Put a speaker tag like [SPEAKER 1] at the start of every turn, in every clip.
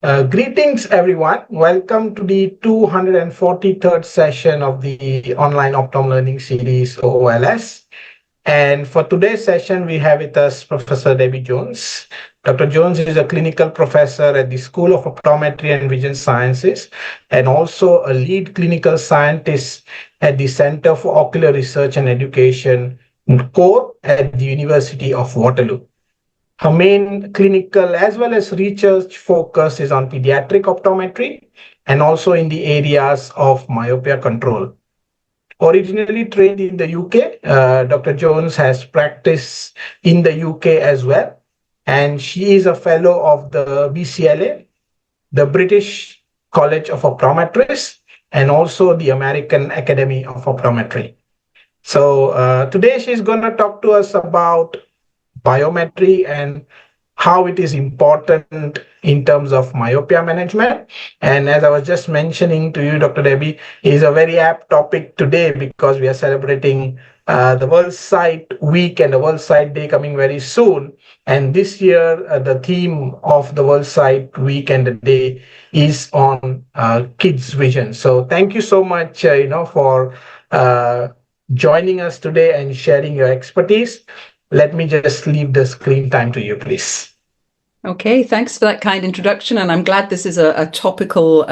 [SPEAKER 1] Greetings, everyone. Welcome to the 243rd session of the online Optom Learning Series, OOLS. And for today's session, we have with us Professor Debbie Jones. Dr. Jones is a clinical professor at the School of Optometry and Vision Sciences, and also a lead clinical scientist at the Center for Ocular Research and Education, CORE, at the University of Waterloo. Her main clinical as well as research focus is on pediatric optometry and also in the areas of myopia control. Originally trained in the UK, Dr. Jones has practiced in the UK as well, and she is a fellow of the BCLA, the British College of Optometrists, and also the American Academy of Optometry. So today she's going to talk to us about biometry and how it is important in terms of myopia management. And as I was just mentioning to you, Dr. Debbie, is a very apt topic today because we are celebrating the World Sight Week and the World Sight Day coming very soon. And this year, the theme of the World Sight Week and the day is on kids' vision. So thank you so much, for joining us today and sharing your expertise. Let me just leave the screen time to you, please.
[SPEAKER 2] Okay, thanks for that kind introduction. And I'm glad this is a topical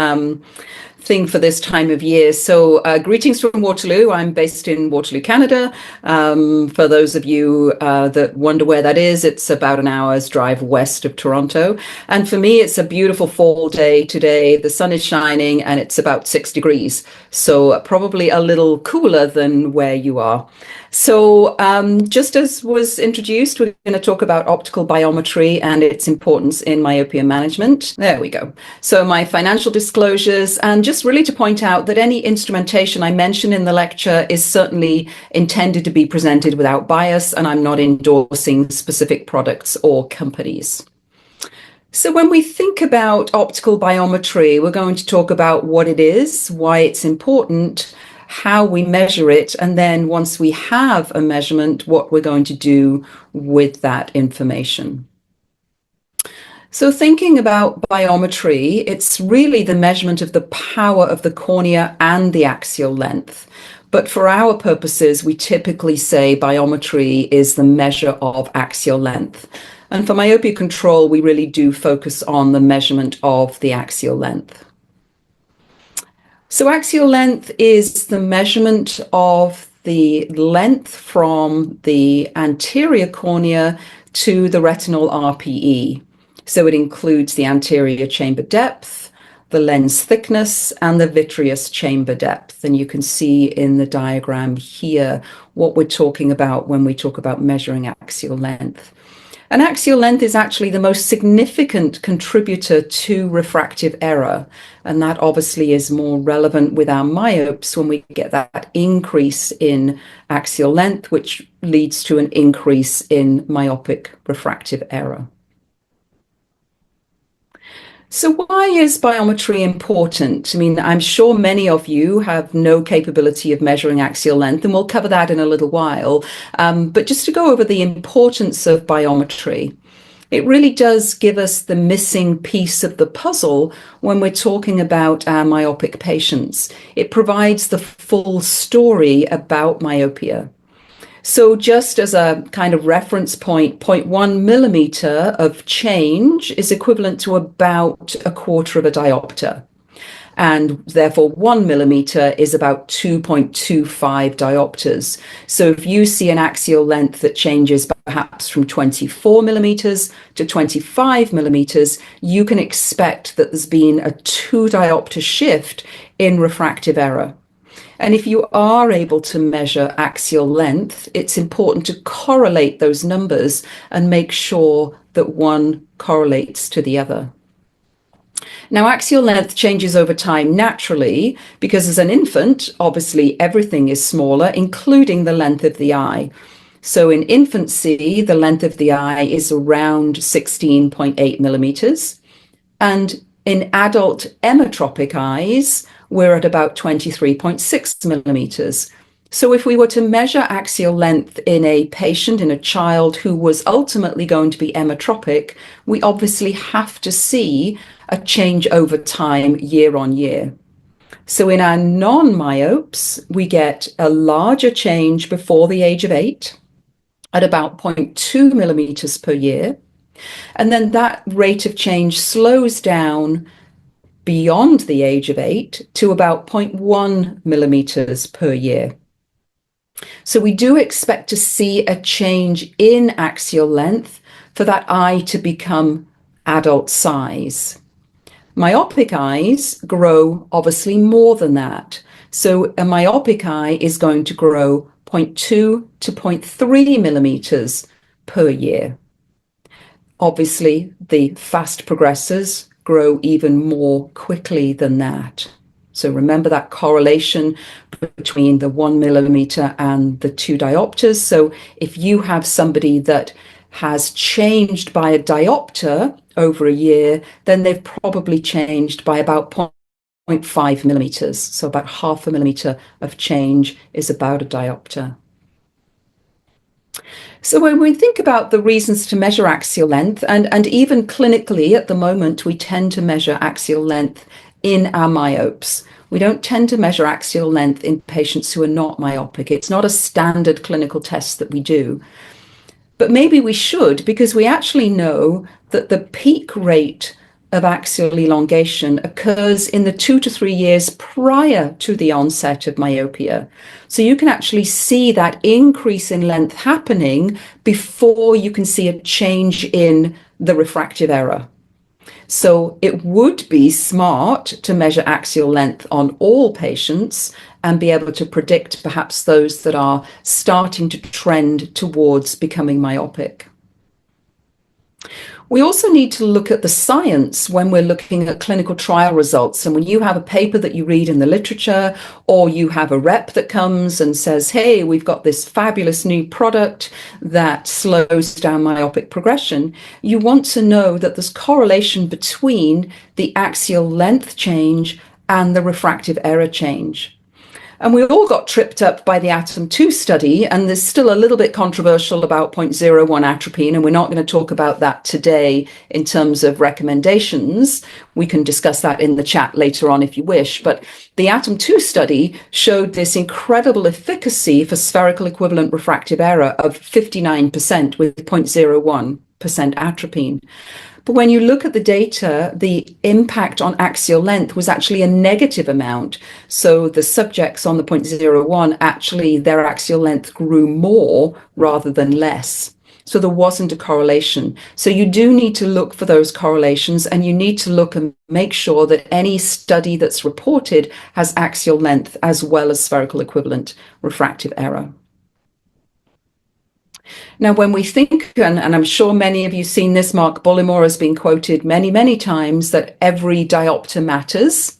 [SPEAKER 2] thing for this time of year. So greetings from Waterloo. I'm based in Waterloo, Canada. For those of you that wonder where that is, it's about an hour's drive west of Toronto. And for me, it's a beautiful fall day today. The sun is shining and it's about 6 degrees. So probably a little cooler than where you are. So just as was introduced, we're going to talk about optical biometry and its importance in myopia management. There we go. So my financial disclosures, and just really to point out that any instrumentation I mention in the lecture is certainly intended to be presented without bias, and I'm not endorsing specific products or companies. So when we think about optical biometry, we're going to talk about what it is, why it's important, how we measure it, and then once we have a measurement, what we're going to do with that information. So thinking about biometry, it's really the measurement of the power of the cornea and the axial length. But for our purposes, we typically say biometry is the measure of axial length. And for myopia control, we really do focus on the measurement of the axial length. So axial length is the measurement of the length from the anterior cornea to the retinal RPE. So it includes the anterior chamber depth, the lens thickness, and the vitreous chamber depth. And you can see in the diagram here what we're talking about when we talk about measuring axial length. And axial length is actually the most significant contributor to refractive error. And that obviously is more relevant with our myopes when we get that increase in axial length, which leads to an increase in myopic refractive error. So why is biometry important? I mean, I'm sure many of you have no capability of measuring axial length, and we'll cover that in a little while. But just to go over the importance of biometry, it really does give us the missing piece of the puzzle when we're talking about our myopic patients. It provides the full story about myopia. So just as a kind of reference point, 0.1 millimeter of change is equivalent to about a quarter of a diopter. And therefore 1 millimeter is about 2.25 diopters. So if you see an axial length that changes perhaps from 24 millimeters to 25 millimeters, you can expect that there's been a 2 diopter shift in refractive error. And if you are able to measure axial length, it's important to correlate those numbers and make sure that one correlates to the other. Now, axial length changes over time naturally because as an infant, obviously everything is smaller, including the length of the eye. So in infancy, the length of the eye is around 16.8 millimeters. And in adult emmetropic eyes, we're at about 23.6 millimeters. So if we were to measure axial length in a patient, in a child who was ultimately going to be emmetropic, we obviously have to see a change over time, year on year. So in our non-myopes, we get a larger change before the age of 8 at about 0.2 millimeters per year. And then that rate of change slows down beyond the age of 8 to about 0.1 millimeters per year. So we do expect to see a change in axial length for that eye to become adult size. Myopic eyes grow obviously more than that. So a myopic eye is going to grow 0.2 to 0.3 millimeters per year. Obviously, the fast progressors grow even more quickly than that. So remember that correlation between the 1 millimeter and the 2 diopters. So if you have somebody that has changed by a diopter over a year, then they've probably changed by about 0.5 millimeters. So about half a millimeter of change is about a diopter. So when we think about the reasons to measure axial length, and even clinically at the moment, we tend to measure axial length in our myopes. We don't tend to measure axial length in patients who are not myopic. It's not a standard clinical test that we do. But maybe we should, because we actually know that the peak rate of axial elongation occurs in the 2 to 3 years prior to the onset of myopia. So you can actually see that increase in length happening before you can see a change in the refractive error. So it would be smart to measure axial length on all patients and be able to predict perhaps those that are starting to trend towards becoming myopic. We also need to look at the science when we're looking at clinical trial results. And when you have a paper that you read in the literature, or you have a rep that comes and says, hey, we've got this fabulous new product that slows down myopic progression, you want to know that there's correlation between the axial length change and the refractive error change. And we all got tripped up by the Optom 2 study, and there's still a little bit controversial about 0.01 atropine, and we're not going to talk about that today in terms of recommendations. We can discuss that in the chat later on if you wish. But the Optom 2 study showed this incredible efficacy for spherical equivalent refractive error of 59% with 0.01% atropine. But when you look at the data, the impact on axial length was actually a negative amount. So the subjects on the 0.01, actually their axial length grew more rather than less. So there wasn't a correlation. So you do need to look for those correlations, and you need to look and make sure that any study that's reported has axial length as well as spherical equivalent refractive error. Now, when we think, and I'm sure many of you have seen this, Mark Bullimore has been quoted many, many times, that every diopter matters.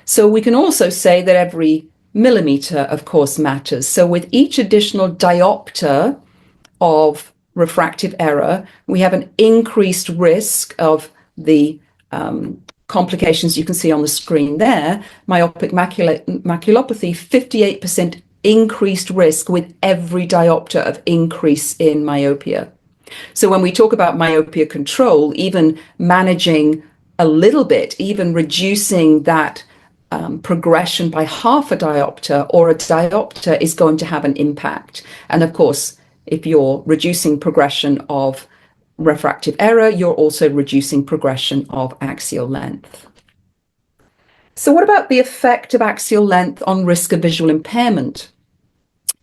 [SPEAKER 2] So we can also say that every millimeter, of course, matters. So with each additional diopter of refractive error, we have an increased risk of the complications you can see on the screen there. Myopic maculopathy, 58% increased risk with every diopter of increase in myopia. So when we talk about myopia control, even managing a little bit, even reducing that progression by half a diopter or a diopter is going to have an impact. And of course, if you're reducing progression of refractive error, you're also reducing progression of axial length. So what about the effect of axial length on risk of visual impairment?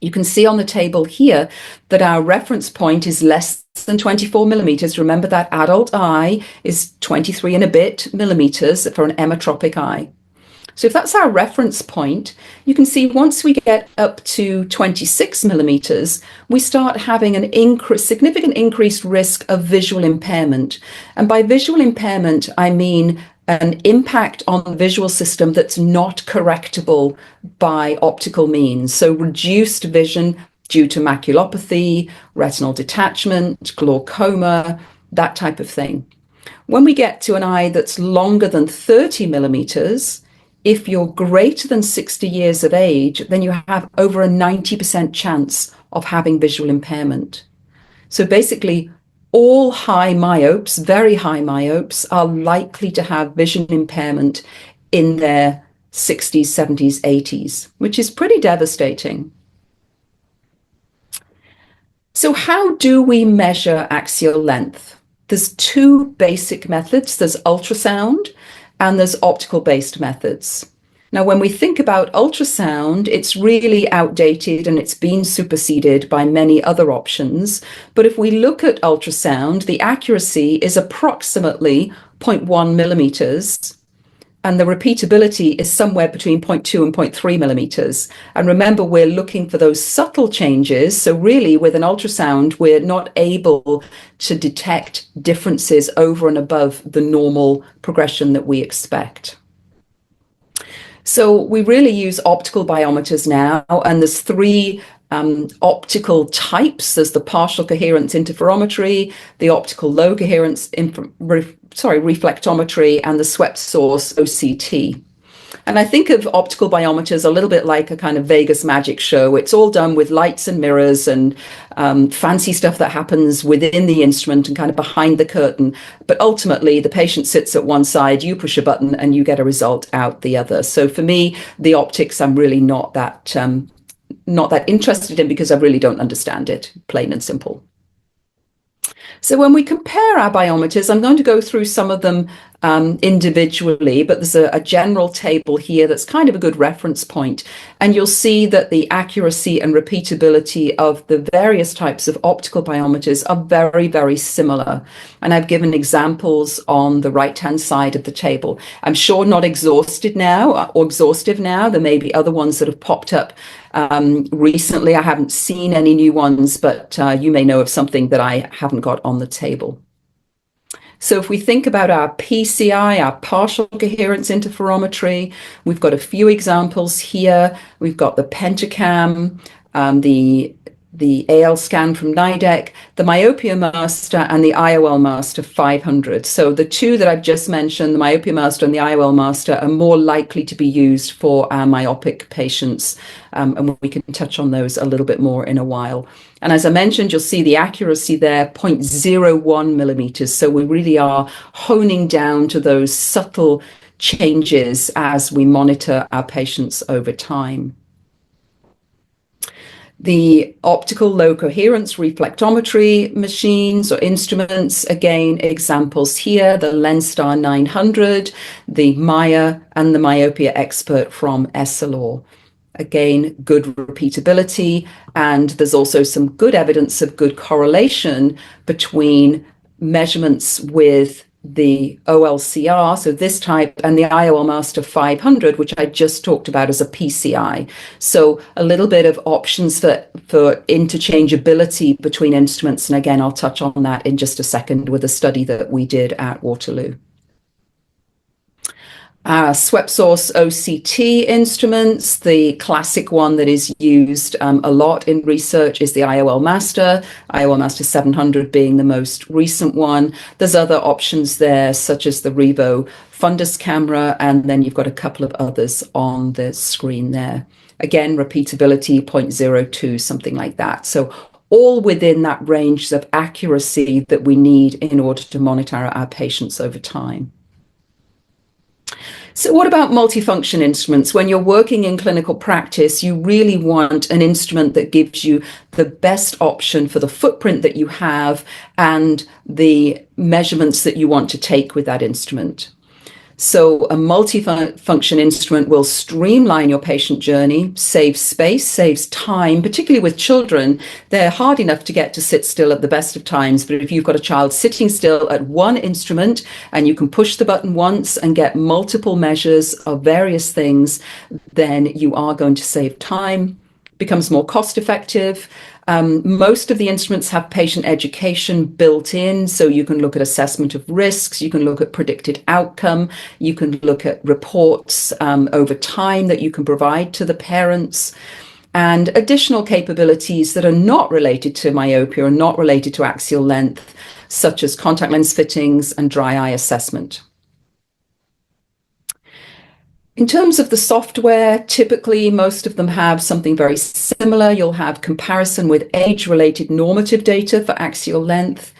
[SPEAKER 2] You can see on the table here that our reference point is less than 24 millimeters. Remember that adult eye is 23 and a bit millimeters for an emmetropic eye. So if that's our reference point, you can see once we get up to 26 millimeters, we start having an significant increased risk of visual impairment. And by visual impairment, I mean an impact on the visual system that's not correctable by optical means. So reduced vision due to maculopathy, retinal detachment, glaucoma, that type of thing. When we get to an eye that's longer than 30 millimeters, if you're greater than 60 years of age, then you have over a 90% chance of having visual impairment. So basically, all high myopes, very high myopes, are likely to have vision impairment in their 60s, 70s, 80s, which is pretty devastating. So how do we measure axial length? There's two basic methods. There's ultrasound and there's optical-based methods. Now, when we think about ultrasound, it's really outdated and it's been superseded by many other options. But if we look at ultrasound, the accuracy is approximately 0.1 millimeters, and the repeatability is somewhere between 0.2 and 0.3 millimeters. And remember, we're looking for those subtle changes. So really, with an ultrasound, we're not able to detect differences over and above the normal progression that we expect. So we really use optical biometers now, and there's three optical types. There's the partial coherence interferometry, the optical low coherence reflectometry, and the swept source OCT. And I think of optical biometers a little bit like a kind of Vegas magic show. It's all done with lights and mirrors and fancy stuff that happens within the instrument and kind of behind the curtain. But ultimately, the patient sits at one side, you push a button, and you get a result out the other. So for me, the optics, I'm really not that interested in, because I really don't understand it, plain and simple. So when we compare our biometers, I'm going to go through some of them individually, but there's a general table here that's kind of a good reference point. And you'll see that the accuracy and repeatability of the various types of optical biometers are very, very similar. And I've given examples on the right-hand side of the table. I'm sure not exhaustive now. There may be other ones that have popped up recently. I haven't seen any new ones, but you may know of something that I haven't got on the table. So if we think about our PCI, our partial coherence interferometry, we've got a few examples here. We've got the Pentacam, the AL scan from NIDEC, the Myopia Master, and the IOL Master 500. So the two that I've just mentioned, the Myopia Master and the IOL Master, are more likely to be used for our myopic patients. And we can touch on those a little bit more in a while. And as I mentioned, you'll see the accuracy there, 0.01 millimeters. So we really are honing down to those subtle changes as we monitor our patients over time. The optical low coherence reflectometry machines or instruments, again, examples here, the Lenstar 900, the Maya, and the Myopia Expert from Essilor. Again, good repeatability, and there's also some good evidence of good correlation between measurements with the OLCR, so this type, and the IOL Master 500, which I just talked about as a PCI. So a little bit of options for interchangeability between instruments. And again, I'll touch on that in just a second with a study that we did at Waterloo. Swept source OCT instruments, the classic one that is used a lot in research is the IOL Master 700 being the most recent one. There's other options there, such as the Revo fundus camera, and then you've got a couple of others on the screen there. Again, repeatability 0.02, something like that. So all within that range of accuracy that we need in order to monitor our patients over time. So what about multifunction instruments? When you're working in clinical practice, you really want an instrument that gives you the best option for the footprint that you have and the measurements that you want to take with that instrument. So a multifunction instrument will streamline your patient journey, save space, saves time, particularly with children. They're hard enough to get to sit still at the best of times, but if you've got a child sitting still at one instrument and you can push the button once and get multiple measures of various things, then you are going to save time, becomes more cost effective. Most of the instruments have patient education built in, so you can look at assessment of risks, you can look at predicted outcome, you can look at reports over time that you can provide to the parents, and additional capabilities that are not related to myopia or not related to axial length, such as contact lens fittings and dry eye assessment. In terms of the software, typically most of them have something very similar. You'll have comparison with age-related normative data for axial length.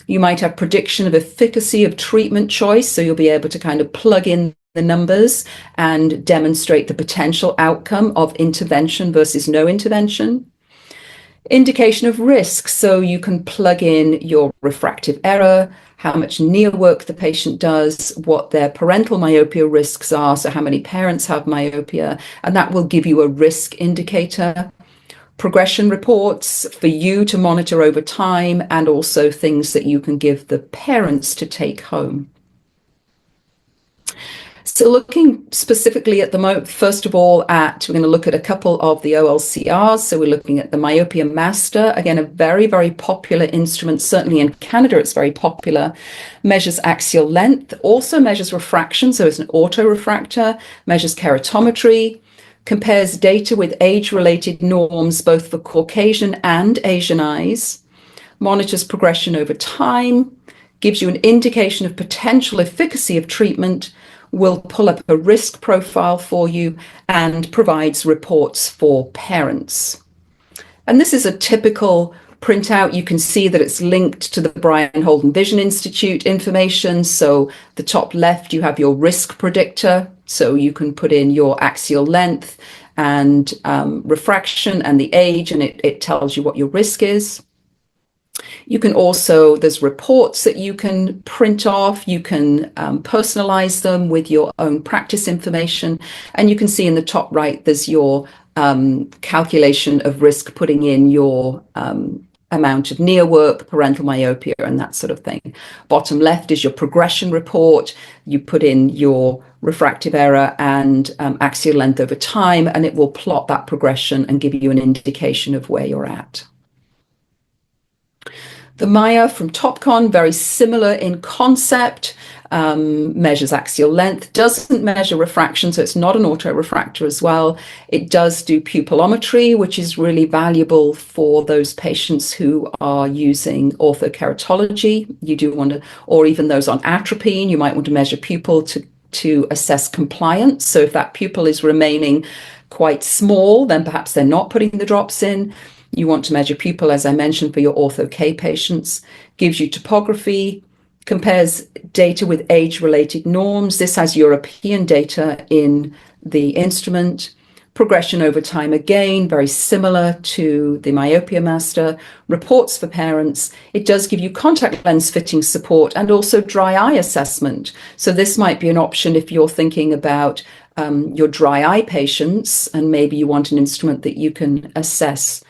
[SPEAKER 2] You might have prediction of efficacy of treatment choice, so you'll be able to kind of plug in the numbers and demonstrate the potential outcome of intervention versus no intervention. Indication of risk, so you can plug in your refractive error, how much near work the patient does, what their parental myopia risks are, so how many parents have myopia, and that will give you a risk indicator. Progression reports for you to monitor over time, and also things that you can give the parents to take home. So looking specifically at the moment, first of all, we're going to look at a couple of the OLCRs. So we're looking at the Myopia Master, again, a very, very popular instrument. Certainly in Canada, it's very popular. Measures axial length, also measures refraction. So it's an autorefractor, measures keratometry, compares data with age-related norms, both for Caucasian and Asian eyes, monitors progression over time, gives you an indication of potential efficacy of treatment, will pull up a risk profile for you, and provides reports for parents. And this is a typical printout. You can see that it's linked to the Brian Holden Vision Institute information. So the top left, you have your risk predictor. So you can put in your axial length and refraction and the age, and it tells you what your risk is. You can also, there's reports that you can print off, you can personalize them with your own practice information, and you can see in the top right, there's your calculation of risk, putting in your amount of near work, parental myopia, and that sort of thing. Bottom left is your progression report. You put in your refractive error and axial length over time, and it will plot that progression and give you an indication of where you're at. The Maya from Topcon, very similar in concept, measures axial length, doesn't measure refraction, so it's not an autorefractor as well. It does do pupillometry, which is really valuable for those patients who are using orthokeratology. You do want to, or even those on atropine, you might want to measure pupil to assess compliance. So if that pupil is remaining quite small, then perhaps they're not putting the drops in. You want to measure pupil, as I mentioned, for your ortho-K patients. Gives you topography, compares data with age-related norms. This has European data in the instrument. Progression over time, again, very similar to the Myopia Master. Reports for parents. It does give you contact lens fitting support and also dry eye assessment. So this might be an option if you're thinking about your dry eye patients, and maybe you want an instrument that you can assess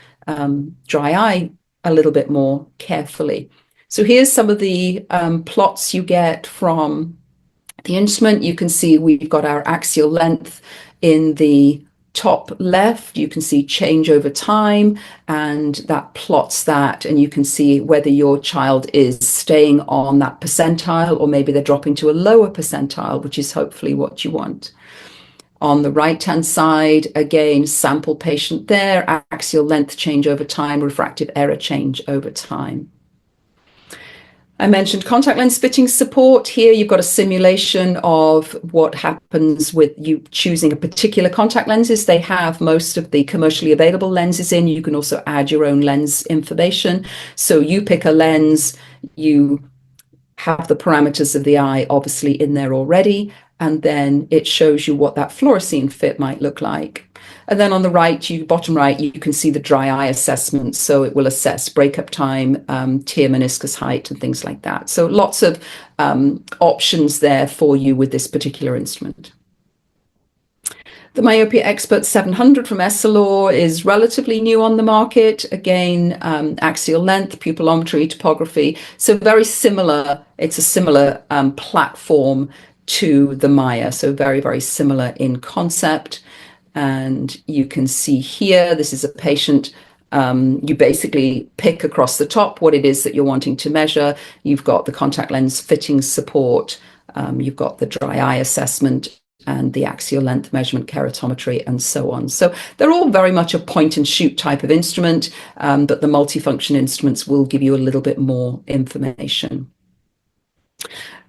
[SPEAKER 2] dry eye a little bit more carefully. So here's some of the plots you get from the instrument. You can see we've got our axial length in the top left. You can see change over time, and that plots that, and you can see whether your child is staying on that percentile or maybe they're dropping to a lower percentile, which is hopefully what you want. On the right-hand side, again, sample patient there, axial length change over time, refractive error change over time. I mentioned contact lens fitting support. Here you've got a simulation of what happens with you choosing a particular contact lenses. They have most of the commercially available lenses in. You can also add your own lens information. So you pick a lens, you have the parameters of the eye obviously in there already, and then it shows you what that fluorescein fit might look like. And then on the right, bottom right, you can see the dry eye assessment. So it will assess breakup time, tear meniscus height, and things like that. So lots of options there for you with this particular instrument. The Myopia Expert 700 from Essilor is relatively new on the market. Again, axial length, pupillometry, topography. So very similar. It's a similar platform to the Maya. So very, very similar in concept. And you can see here, this is a patient. You basically pick across the top what it is that you're wanting to measure. You've got the contact lens fitting support. You've got the dry eye assessment and the axial length measurement, keratometry, and so on. So they're all very much a point and shoot type of instrument, but the multifunction instruments will give you a little bit more information.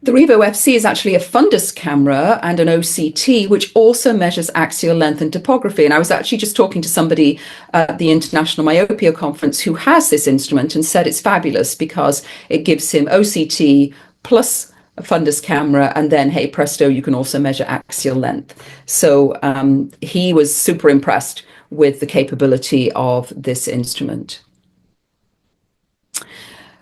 [SPEAKER 2] The Revo FC is actually a fundus camera and an OCT, which also measures axial length and topography. And I was actually just talking to somebody at the International Myopia Conference who has this instrument and said it's fabulous because it gives him OCT plus a fundus camera, and then, hey, presto, you can also measure axial length. So he was super impressed with the capability of this instrument.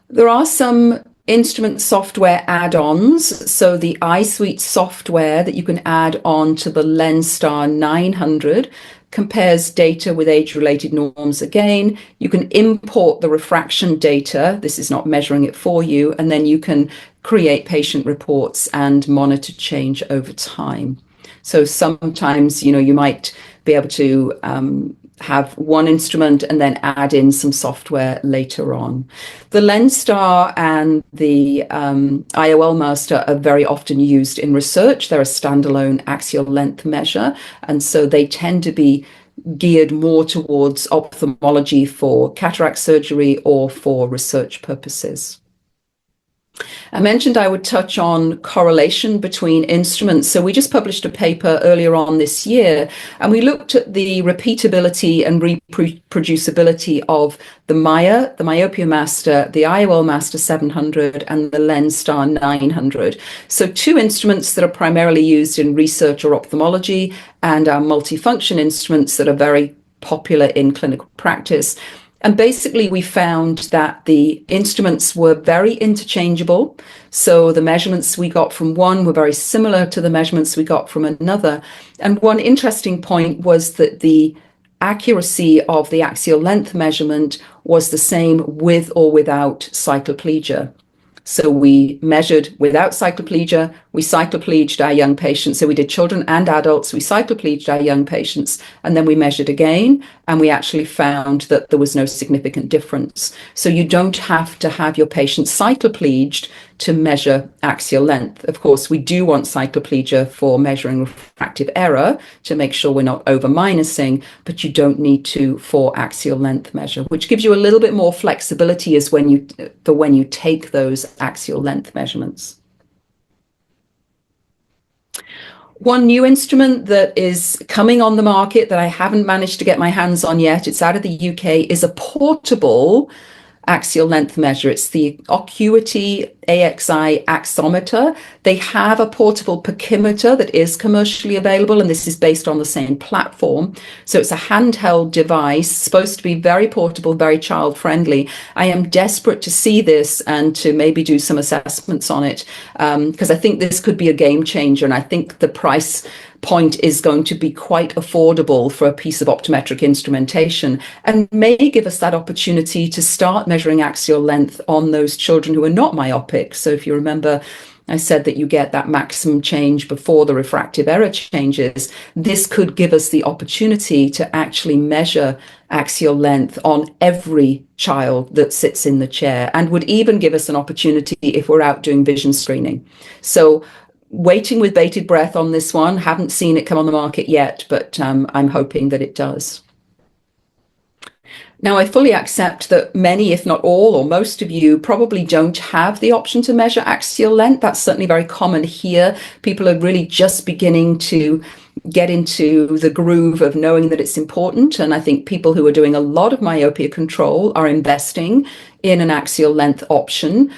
[SPEAKER 2] There are some instrument software add-ons. So the iSuite software that you can add on to the LensStar 900 compares data with age-related norms again. You can import the refraction data. This is not measuring it for you. And then you can create patient reports and monitor change over time. So sometimes, you might be able to have one instrument and then add in some software later on. The LensStar and the IOL Master are very often used in research. They're a standalone axial length measure, and so they tend to be geared more towards ophthalmology for cataract surgery or for research purposes. I mentioned I would touch on correlation between instruments. So we just published a paper earlier on this year, and we looked at the repeatability and reproducibility of the Myopia Master, the IOL Master 700, and the LensStar 900. So two instruments that are primarily used in research or ophthalmology, and our multifunction instruments that are very popular in clinical practice. And basically, we found that the instruments were very interchangeable. So the measurements we got from one were very similar to the measurements we got from another. And one interesting point was that the accuracy of the axial length measurement was the same with or without cycloplegia. So we measured without cycloplegia, we cyclopleged our young patients. So we did children and adults, we cyclopleged our young patients, and then we measured again, and we actually found that there was no significant difference. So you don't have to have your patient cyclopleged to measure axial length. Of course, we do want cycloplegia for measuring refractive error to make sure we're not over minusing, but you don't need to for axial length measure, which gives you a little bit more flexibility as when you take those axial length measurements. One new instrument that is coming on the market that I haven't managed to get my hands on yet, it's out of the UK, is a portable axial length measure. It's the Ocuity AXI axometer. They have a portable pachymeter that is commercially available, and this is based on the same platform. So it's a handheld device, supposed to be very portable, very child friendly. I am desperate to see this and to maybe do some assessments on it, because I think this could be a game changer, and I think the price point is going to be quite affordable for a piece of optometric instrumentation, and may give us that opportunity to start measuring axial length on those children who are not myopic. So if you remember, I said that you get that maximum change before the refractive error changes. This could give us the opportunity to actually measure axial length on every child that sits in the chair, and would even give us an opportunity if we're out doing vision screening. So waiting with bated breath on this one. Haven't seen it come on the market yet, but I'm hoping that it does. Now, I fully accept that many, if not all, or most of you probably don't have the option to measure axial length. That's certainly very common here. People are really just beginning to get into the groove of knowing that it's important. And I think people who are doing a lot of myopia control are investing in an axial length option.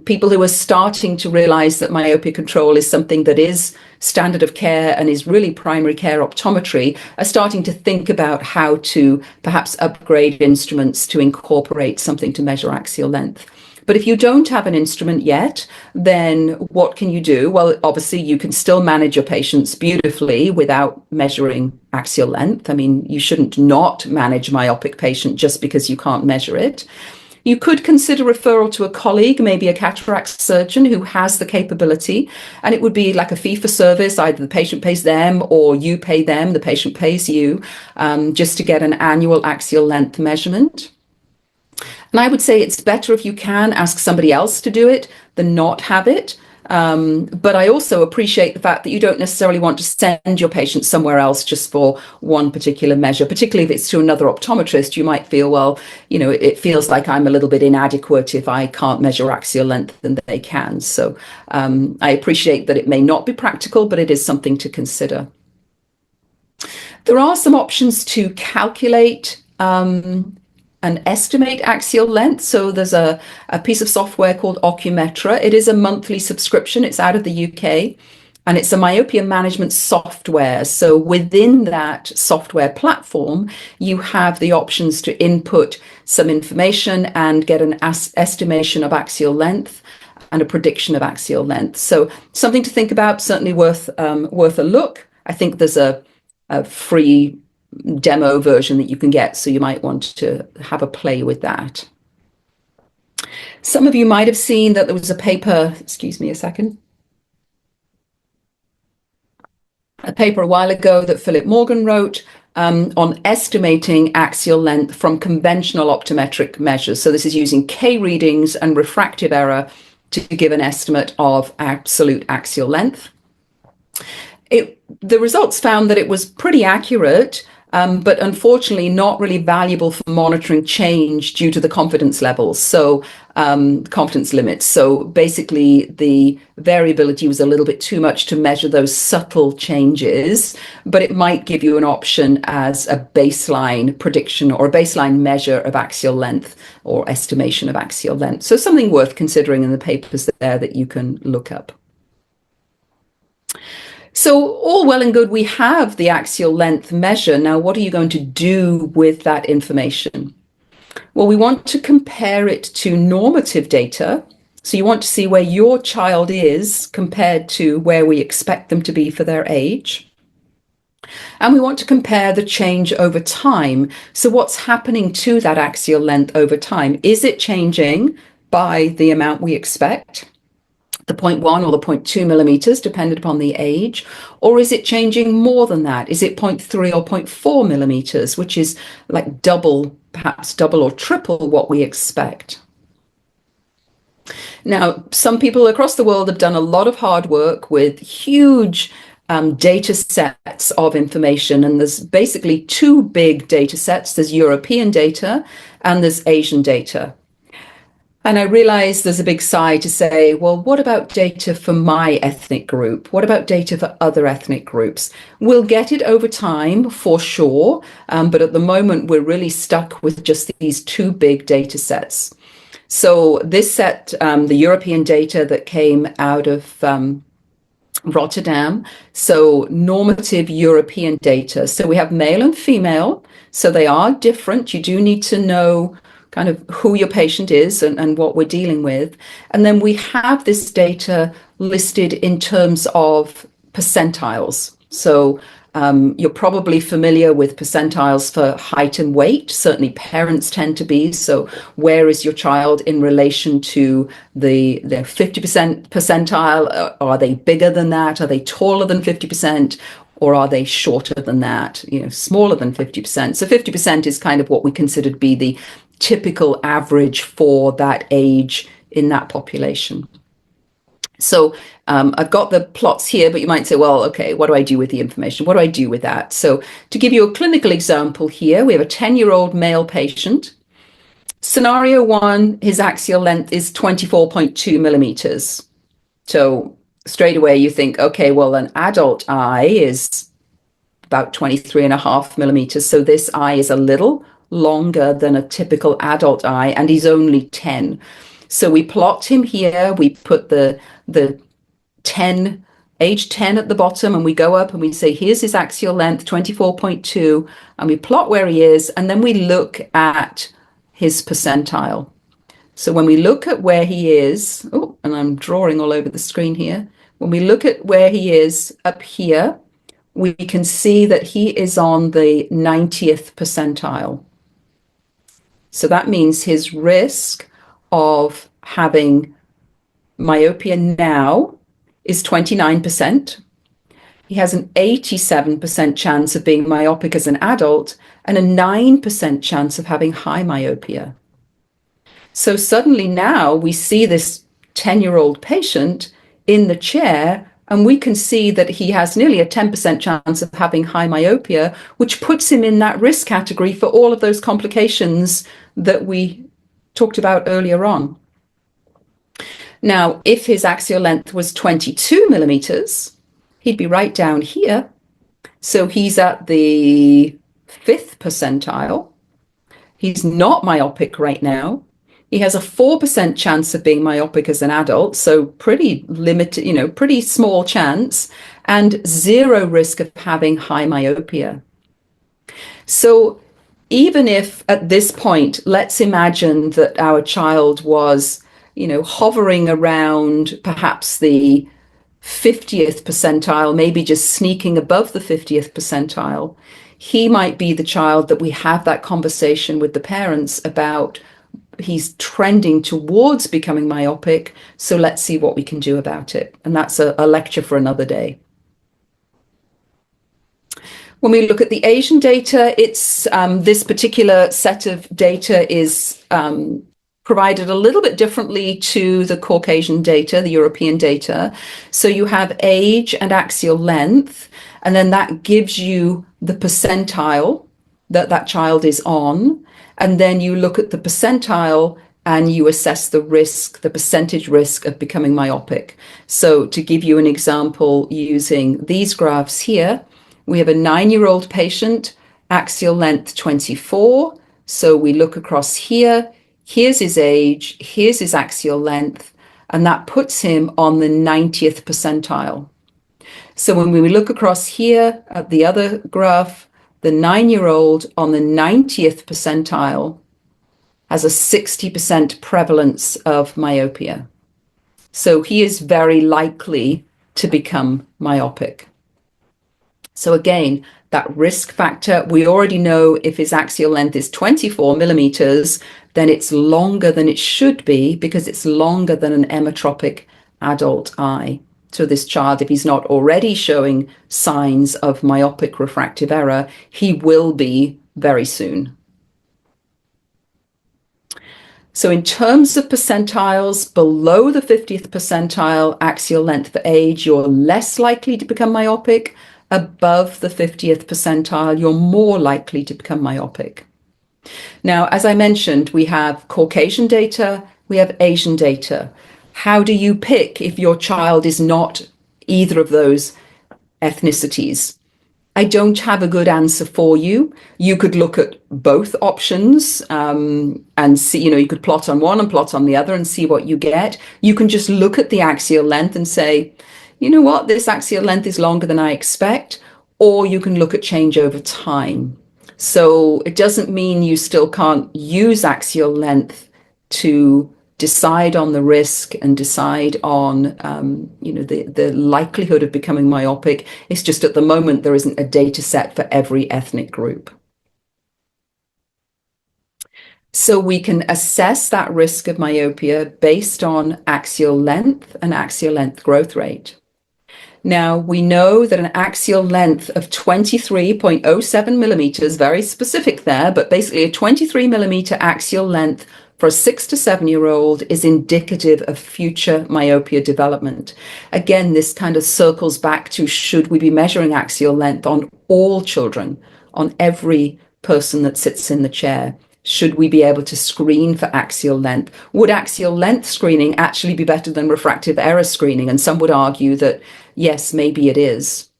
[SPEAKER 2] People who are starting to realize that myopia control is something that is standard of care and is really primary care optometry are starting to think about how to perhaps upgrade instruments to incorporate something to measure axial length. But if you don't have an instrument yet, then what can you do? Well, obviously, you can still manage your patients beautifully without measuring axial length. I mean, you shouldn't not manage a myopic patient just because you can't measure it. You could consider referral to a colleague, maybe a cataract surgeon who has the capability, and it would be like a fee for service. Either the patient pays them or you pay them, the patient pays you, just to get an annual axial length measurement. And I would say it's better if you can ask somebody else to do it than not have it. But I also appreciate the fact that you don't necessarily want to send your patient somewhere else just for one particular measure, particularly if it's to another optometrist. You might feel, well, it feels like I'm a little bit inadequate if I can't measure axial length and they can. So I appreciate that it may not be practical, but it is something to consider. There are some options to calculate and estimate axial length. So there's a piece of software called Occupational. It is a monthly subscription. It's out of the UK, and it's a myopia management software. So within that software platform, you have the options to input some information and get an estimation of axial length and a prediction of axial length. So something to think about, certainly worth a look. I think there's a free demo version that you can get, so you might want to have a play with that. Some of you might have seen that there was a paper, excuse me a second, a paper a while ago that Philip Morgan wrote on estimating axial length from conventional optometric measures. So this is using K readings and refractive error to give an estimate of absolute axial length. The results found that it was pretty accurate, but unfortunately not really valuable for monitoring change due to the confidence levels, so confidence limits. So basically the variability was a little bit too much to measure those subtle changes, but it might give you an option as a baseline prediction or a baseline measure of axial length or estimation of axial length. So something worth considering in the papers there that you can look up. So all well and good, we have the axial length measure. Now, what are you going to do with that information? Well, we want to compare it to normative data. So you want to see where your child is compared to where we expect them to be for their age. And we want to compare the change over time. So what's happening to that axial length over time? Is it changing by the amount we expect? The 0.1 or the 0.2 millimeters, dependent upon the age, or is it changing more than that? Is it 0.3 or 0.4 millimeters, which is like double, perhaps double or triple what we expect? Now, some people across the world have done a lot of hard work with huge data sets of information, and there's basically two big data sets. There's European data and there's Asian data. And I realize there's a big sigh to say, well, what about data for my ethnic group? What about data for other ethnic groups? We'll get it over time for sure, but at the moment we're really stuck with just these two big data sets. So this set, the European data that came out of Rotterdam, so normative European data. So we have male and female, so they are different. You do need to know kind of who your patient is and what we're dealing with. And then we have this data listed in terms of percentiles. So you're probably familiar with percentiles for height and weight. Certainly parents tend to be. So where is your child in relation to the 50% percentile? Are they bigger than that? Are they taller than 50%? Or are they shorter than that, smaller than 50%? So 50% is kind of what we consider to be the typical average for that age in that population. So I've got the plots here, but you might say, well, okay, what do I do with the information? What do I do with that? So to give you a clinical example here, we have a 10-year-old male patient. Scenario one, his axial length is 24.2 millimeters. So straight away you think, okay, well, an adult eye is about 23.5 millimeters. So this eye is a little longer than a typical adult eye, and he's only 10. So we plot him here. We put the 10, age 10 at the bottom, and we go up and we say, here's his axial length, 24.2, and we plot where he is, and then we look at his percentile. So when we look at where he is, and I'm drawing all over the screen here. When we look at where he is up here, we can see that he is on the 90th percentile. So that means his risk of having myopia now is 29%. He has an 87% chance of being myopic as an adult and a 9% chance of having high myopia. So suddenly now we see this 10-year-old patient in the chair, and we can see that he has nearly a 10% chance of having high myopia, which puts him in that risk category for all of those complications that we talked about earlier on. Now, if his axial length was 22 millimeters, he'd be right down here. So he's at the 5th percentile. He's not myopic right now. He has a 4% chance of being myopic as an adult, so pretty limited, pretty small chance, and 0 risk of having high myopia. So even if at this point, let's imagine that our child was, hovering around perhaps the 50th percentile, maybe just sneaking above the 50th percentile, he might be the child that we have that conversation with the parents about. He's trending towards becoming myopic, so let's see what we can do about it. And that's a lecture for another day. When we look at the Asian data, it's this particular set of data is provided a little bit differently to the Caucasian data, the European data. So you have age and axial length, and then that gives you the percentile that that child is on. And then you look at the percentile and you assess the risk, the percentage risk of becoming myopic. So to give you an example using these graphs here, we have a 9-year-old patient, axial length 24. So we look across here, here's his age, here's his axial length, and that puts him on the 90th percentile. So when we look across here at the other graph, the 9-year-old on the 90th percentile has a 60% prevalence of myopia. So he is very likely to become myopic. So again, that risk factor, we already know if his axial length is 24 millimeters, then it's longer than it should be because it's longer than an emmetropic adult eye. So this child, if he's not already showing signs of myopic refractive error, he will be very soon. So in terms of percentiles, below the 50th percentile axial length for age, you're less likely to become myopic. Above the 50th percentile, you're more likely to become myopic. Now, as I mentioned, we have Caucasian data, we have Asian data. How do you pick if your child is not either of those ethnicities? I don't have a good answer for you. You could look at both options and see, you could plot on one and plot on the other and see what you get. You can just look at the axial length and say, you know what, this axial length is longer than I expect, or you can look at change over time. So it doesn't mean you still can't use axial length to decide on the risk and decide on the likelihood of becoming myopic. It's just at the moment there isn't a data set for every ethnic group. So we can assess that risk of myopia based on axial length and axial length growth rate. Now, we know that an axial length of 23.07 millimeters, very specific there, but basically a 23 millimeter axial length for a 6 to 7-year-old is indicative of future myopia development. Again, this kind of circles back to, should we be measuring axial length on all children, on every person that sits in the chair? Should we be able to screen for axial length? Would axial length screening actually be better than refractive error screening? And some would argue that, yes, maybe it is.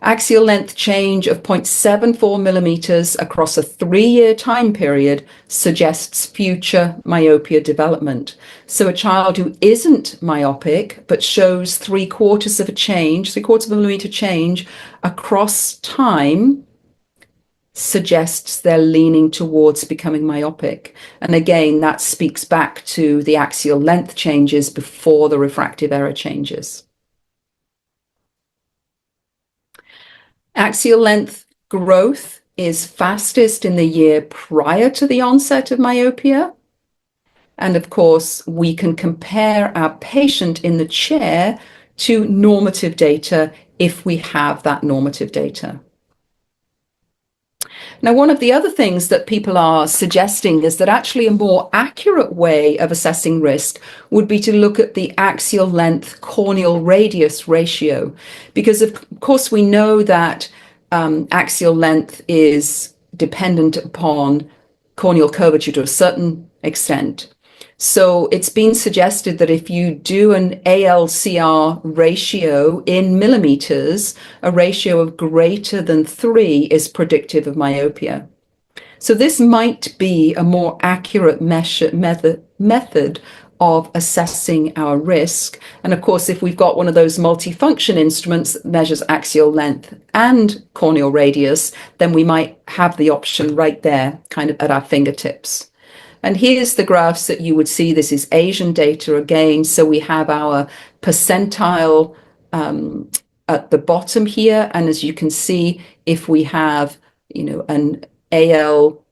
[SPEAKER 2] Axial length change of 0.74 millimeters across a 3-year time period suggests future myopia development. So a child who isn't myopic but shows 3/4 of a change, 3/4 of a millimeter change across time, suggests they're leaning towards becoming myopic. And again, that speaks back to the axial length changes before the refractive error changes. Axial length growth is fastest in the year prior to the onset of myopia. And of course, we can compare our patient in the chair to normative data if we have that normative data. Now, one of the other things that people are suggesting is that actually a more accurate way of assessing risk would be to look at the axial length corneal radius ratio, because of course we know that axial length is dependent upon corneal curvature to a certain extent. So it's been suggested that if you do an ALCR ratio in millimeters, a ratio of greater than 3 is predictive of myopia. So this might be a more accurate method of assessing our risk. And of course, if we've got one of those multifunction instruments that measures axial length and corneal radius, then we might have the option right there, kind of at our fingertips. And here's the graphs that you would see. This is Asian data again. So we have our percentile at the bottom here. And as you can see, if we have, an ALCR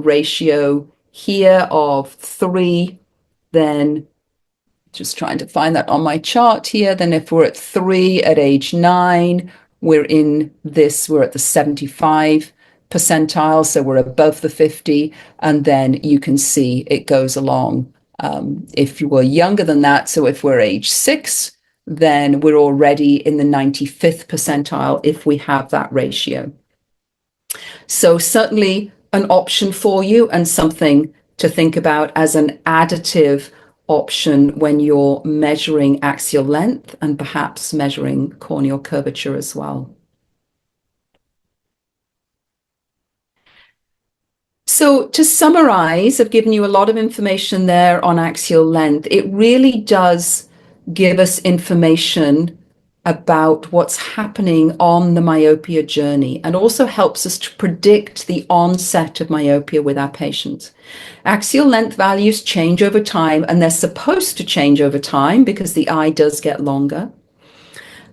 [SPEAKER 2] ratio here of 3, then just trying to find that on my chart here. Then if we're at 3 at age 9, we're at the 75 percentile, so we're above the 50, and then you can see it goes along. If you were younger than that, so if we're age 6, then we're already in the 95th percentile if we have that ratio. So certainly an option for you and something to think about as an additive option when you're measuring axial length and perhaps measuring corneal curvature as well. So to summarize, I've given you a lot of information there on axial length. It really does give us information about what's happening on the myopia journey and also helps us to predict the onset of myopia with our patients. Axial length values change over time, and they're supposed to change over time because the eye does get longer.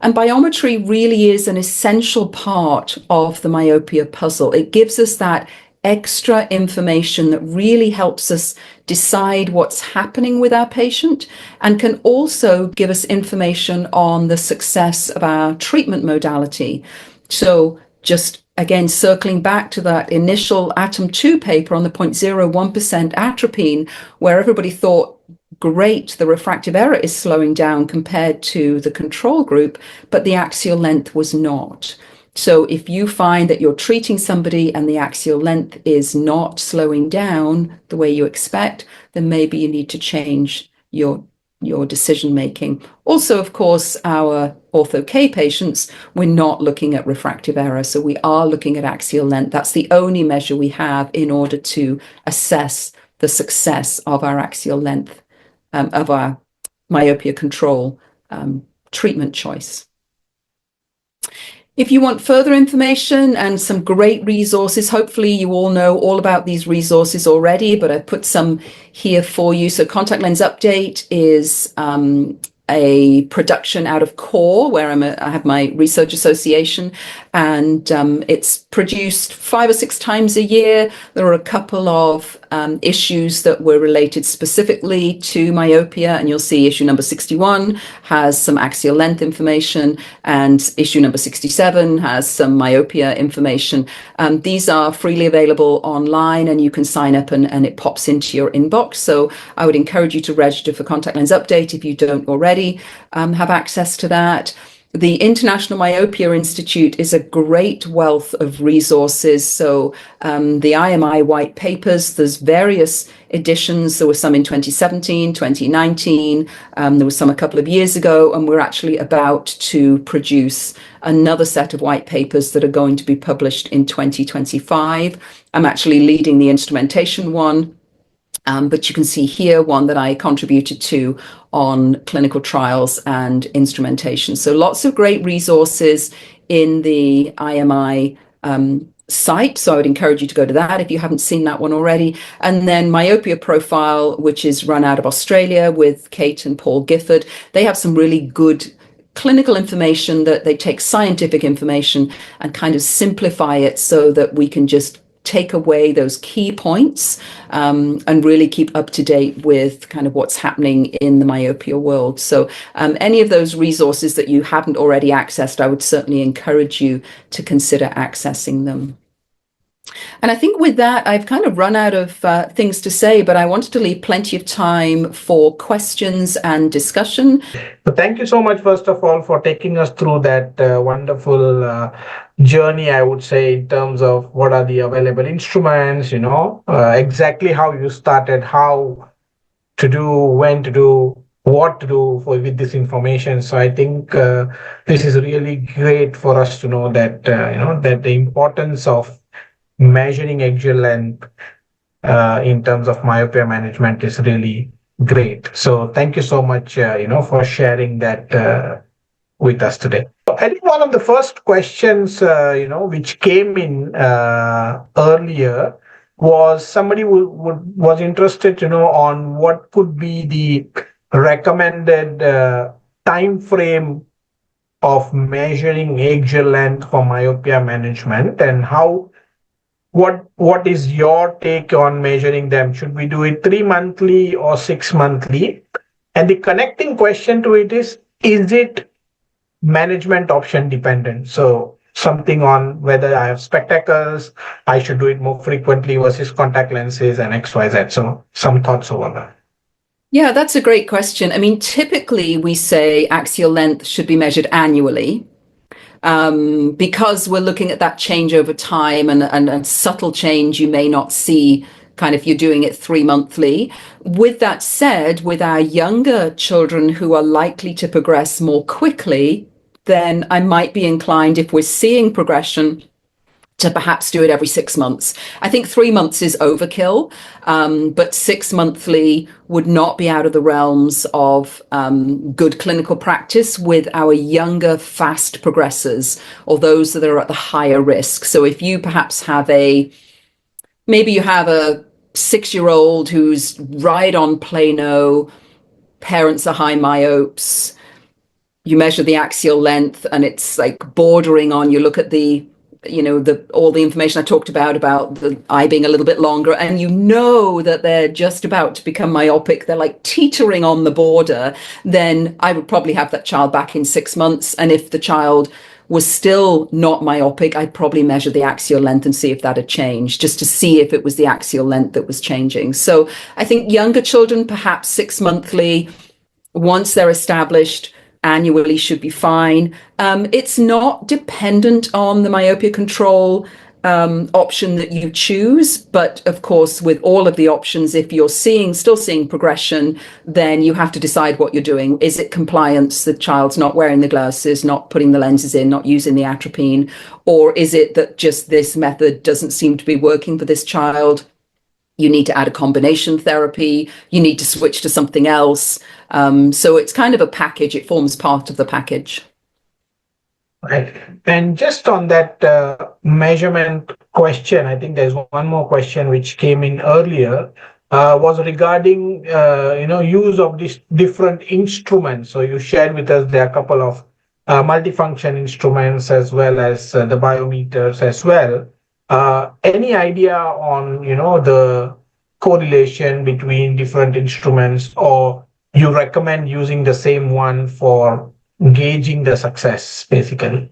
[SPEAKER 2] And biometry really is an essential part of the myopia puzzle. It gives us that extra information that really helps us decide what's happening with our patient and can also give us information on the success of our treatment modality. So just again, circling back to that initial Atom 2 paper on the 0.01% atropine, where everybody thought, great, the refractive error is slowing down compared to the control group, but the axial length was not. So if you find that you're treating somebody and the axial length is not slowing down the way you expect, then maybe you need to change your decision making. Also, of course, our Ortho K patients, we're not looking at refractive error. So we are looking at axial length. That's the only measure we have in order to assess the success of our axial length, of our myopia control treatment choice. If you want further information and some great resources, hopefully you all know all about these resources already, but I've put some here for you. So Contact Lens Update is a production out of CORE, where I have my research association, and it's produced 5 or 6 times a year. There are a couple of issues that were related specifically to myopia, and you'll see issue number 61 has some axial length information, and issue number 67 has some myopia information. These are freely available online, and you can sign up and it pops into your inbox. So I would encourage you to register for Contact Lens Update if you don't already have access to that. The International Myopia Institute is a great wealth of resources. So the IMI white papers, there's various editions. There were some in 2017, 2019. There was some a couple of years ago, and we're actually about to produce another set of white papers that are going to be published in 2025. I'm actually leading the instrumentation one. But you can see here one that I contributed to on clinical trials and instrumentation. So lots of great resources in the IMI site. So I would encourage you to go to that if you haven't seen that one already. And then Myopia Profile, which is run out of Australia with Kate and Paul Gifford. They have some really good clinical information that they take scientific information and kind of simplify it so that we can just take away those key points and really keep up to date with kind of what's happening in the myopia world. So any of those resources that you haven't already accessed, I would certainly encourage you to consider accessing them. And I think with that, I've kind of run out of things to say, but I wanted to leave plenty of time for questions and discussion.
[SPEAKER 1] So thank you so much, first of all, for taking us through that wonderful journey, I would say, in terms of what are the available instruments, exactly how you started, how to do, when to do, what to do with this information. So I think this is really great for us to know that, that the importance of measuring axial length in terms of myopia management is really great. So thank you so much, for sharing that with us today. I think one of the first questions, which came in earlier was somebody was interested to know on what could be the recommended time frame of measuring axial length for myopia management, and what is your take on measuring them? Should we do it 3 monthly or 6 monthly? And the connecting question to it is it management option dependent? So something on whether I have spectacles, I should do it more frequently versus contact lenses and XYZ. So some thoughts over that.
[SPEAKER 2] Yeah, that's a great question. I mean, typically we say axial length should be measured annually. Because we're looking at that change over time and subtle change you may not see kind of you're doing it 3 monthly. With that said, with our younger children who are likely to progress more quickly, then I might be inclined, if we're seeing progression, to perhaps do it every 6 months. I think 3 months is overkill, but 6 monthly would not be out of the realms of good clinical practice with our younger fast progressors or those that are at the higher risk. So if you perhaps have maybe you have a 6-year-old who's right on Plano, parents are high myopes, you measure the axial length and it's like bordering on, you look at all the information I talked about the eye being a little bit longer, and that they're just about to become myopic, they're like teetering on the border, then I would probably have that child back in 6 months. And if the child was still not myopic, I'd probably measure the axial length and see if that had changed, just to see if it was the axial length that was changing. So I think younger children, perhaps 6 monthly, once they're established, annually should be fine. It's not dependent on the myopia control option that you choose, but of course, with all of the options, if you're still seeing progression, then you have to decide what you're doing. Is it compliance? The child's not wearing the glasses, not putting the lenses in, not using the atropine, or is it that just this method doesn't seem to be working for this child? You need to add a combination therapy, you need to switch to something else. So it's kind of a package, it forms part of the package.
[SPEAKER 1] Right. And just on that measurement question, I think there's one more question which came in earlier, was regarding, use of these different instruments. So you shared with us there are a couple of multifunction instruments as well as the biometers as well. Any idea on, the correlation between different instruments, or you recommend using the same one for gauging the success, basically?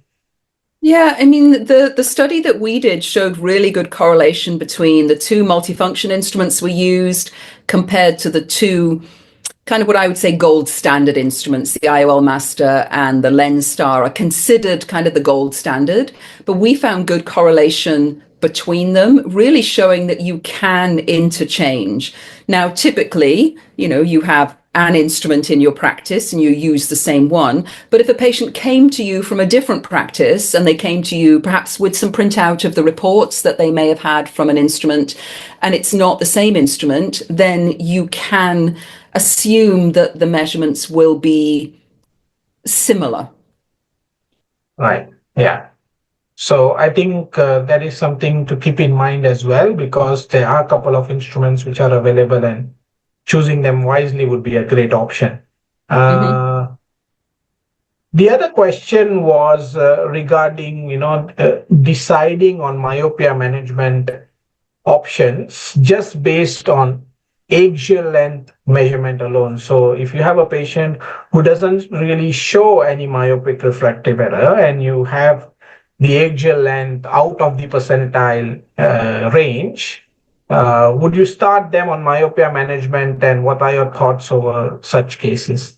[SPEAKER 2] Yeah, I mean, the study that we did showed really good correlation between the two multifunction instruments we used compared to the two kind of what I would say gold standard instruments. The IOL Master and the Lens Star are considered kind of the gold standard, but we found good correlation between them, really showing that you can interchange. Now, typically, you have an instrument in your practice and you use the same one. But if a patient came to you from a different practice and they came to you perhaps with some printout of the reports that they may have had from an instrument and it's not the same instrument, then you can assume that the measurements will be similar.
[SPEAKER 1] Right. Yeah. So I think that is something to keep in mind as well, because there are a couple of instruments which are available, and choosing them wisely would be a great option. The other question was regarding, deciding on myopia management options just based on axial length measurement alone. So if you have a patient who doesn't really show any myopic refractive error and you have the axial length out of the percentile range, would you start them on myopia management, and what are your thoughts over such cases?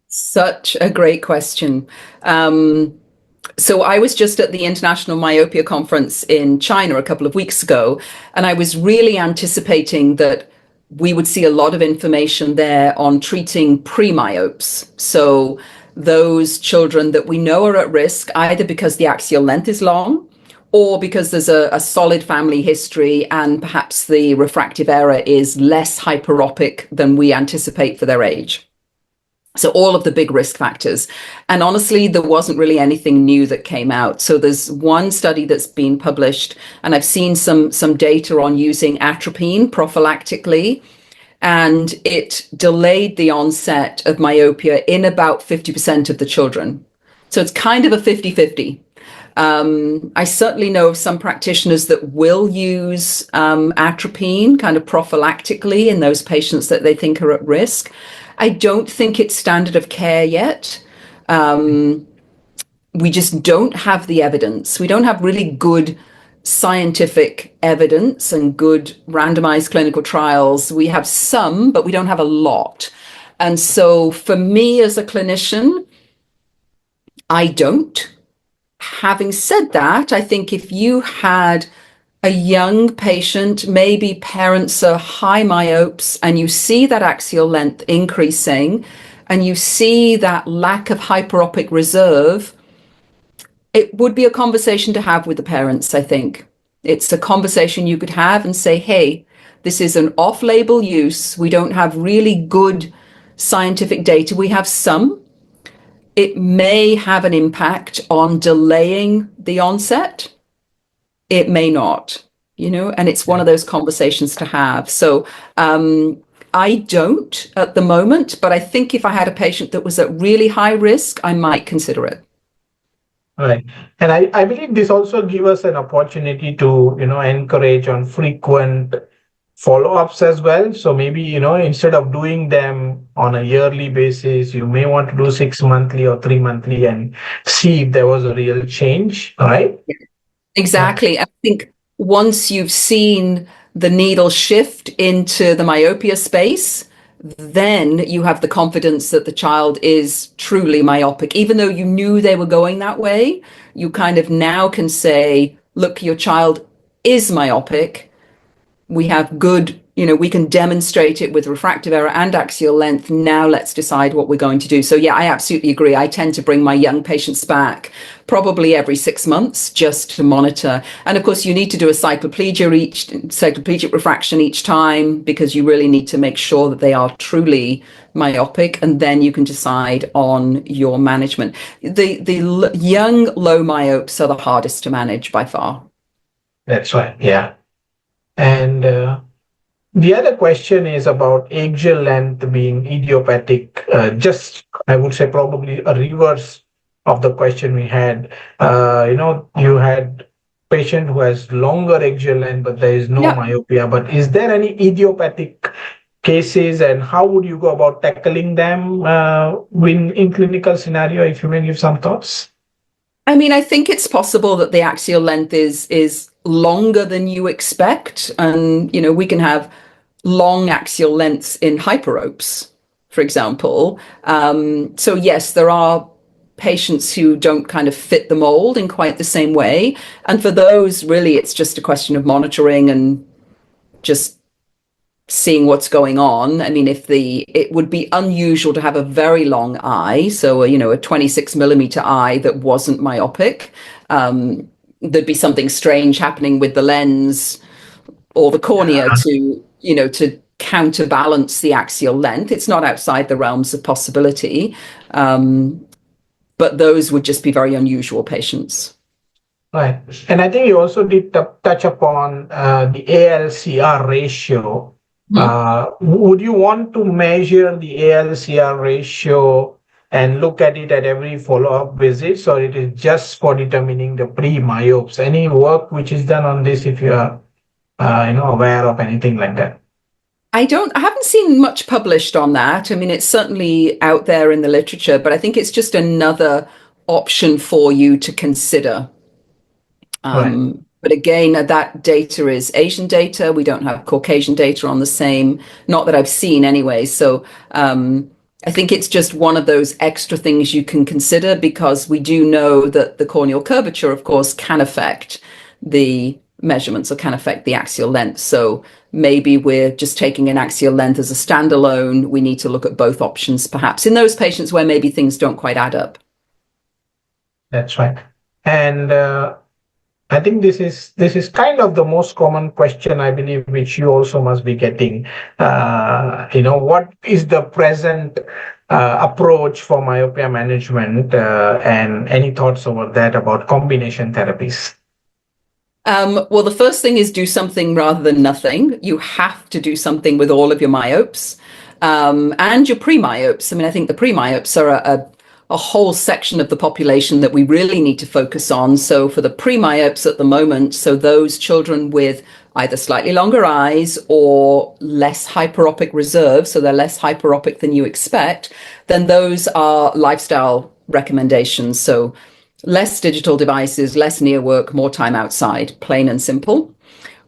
[SPEAKER 2] Such a great question. So I was just at the International Myopia Conference in China a couple of weeks ago, and I was really anticipating that we would see a lot of information there on treating pre-myopes. So those children that we know are at risk, either because the axial length is long or because there's a solid family history and perhaps the refractive error is less hyperopic than we anticipate for their age. So all of the big risk factors. And honestly, there wasn't really anything new that came out. So there's one study that's been published, and I've seen some data on using atropine prophylactically, and it delayed the onset of myopia in about 50% of the children. So it's kind of a 50-50. I certainly know of some practitioners that will use atropine kind of prophylactically in those patients that they think are at risk. I don't think it's standard of care yet. We just don't have the evidence. We don't have really good scientific evidence and good randomized clinical trials. We have some, but we don't have a lot. And so for me as a clinician, I don't. Having said that, I think if you had a young patient, maybe parents are high myopes, and you see that axial length increasing, and you see that lack of hyperopic reserve, it would be a conversation to have with the parents, I think. It's a conversation you could have and say, hey, this is an off-label use. We don't have really good scientific data. We have some. It may have an impact on delaying the onset. It may not, and it's one of those conversations to have. So I don't at the moment, but I think if I had a patient that was at really high risk, I might consider it.
[SPEAKER 1] Right. And I believe this also gives us an opportunity to, encourage on frequent follow-ups as well. So maybe, instead of doing them on a yearly basis, you may want to do 6 monthly or 3 monthly and see if there was a real change, right?
[SPEAKER 2] Exactly. I think once you've seen the needle shift into the myopia space, then you have the confidence that the child is truly myopic. Even though you knew they were going that way, you kind of now can say, look, your child is myopic. We have good, we can demonstrate it with refractive error and axial length. Now let's decide what we're going to do. So yeah, I absolutely agree. I tend to bring my young patients back probably every 6 months just to monitor. And of course, you need to do a cycloplegic refraction each time, because you really need to make sure that they are truly myopic, and then you can decide on your management. The young low myopes are the hardest to manage by far.
[SPEAKER 1] That's right. Yeah. And the other question is about axial length being idiopathic. I would say probably a reverse of the question we had. You had patient who has longer axial length, but there is no myopia. But is there any idiopathic cases, and how would you go about tackling them in clinical scenario? If you may give some thoughts.
[SPEAKER 2] I mean, I think it's possible that the axial length is longer than you expect. And, we can have long axial lengths in hyperopes, for example. So yes, there are patients who don't kind of fit the mold in quite the same way. And for those, really, it's just a question of monitoring and just seeing what's going on. I mean, it would be unusual to have a very long eye, so a 26 millimeter eye that wasn't myopic. There'd be something strange happening with the lens or the cornea to counterbalance the axial length. It's not outside the realms of possibility, but those would just be very unusual patients.
[SPEAKER 1] Right. And I think you also did touch upon the ALCR ratio. Would you want to measure the ALCR ratio and look at it at every follow-up visit, or it is just for determining the pre-myopes? Any work which is done on this, if you are aware of anything like that?
[SPEAKER 2] I haven't seen much published on that. I mean, it's certainly out there in the literature, but I think it's just another option for you to consider.
[SPEAKER 1] Right.
[SPEAKER 2] But again, that data is Asian data. We don't have Caucasian data on the same, not that I've seen anyway. So I think it's just one of those extra things you can consider, because we do know that the corneal curvature, of course, can affect the measurements or can affect the axial length. So maybe we're just taking an axial length as a standalone. We need to look at both options, perhaps in those patients where maybe things don't quite add up.
[SPEAKER 1] That's right. And I think this is kind of the most common question, I believe, which you also must be getting. What is the present approach for myopia management, and any thoughts over that about combination therapies?
[SPEAKER 2] Well, the first thing is do something rather than nothing. You have to do something with all of your myopes and your pre-myopes. I mean, I think the pre-myopes are a whole section of the population that we really need to focus on. So for the pre-myopes at the moment, so those children with either slightly longer eyes or less hyperopic reserve, so they're less hyperopic than you expect, then those are lifestyle recommendations. So less digital devices, less near work, more time outside, plain and simple.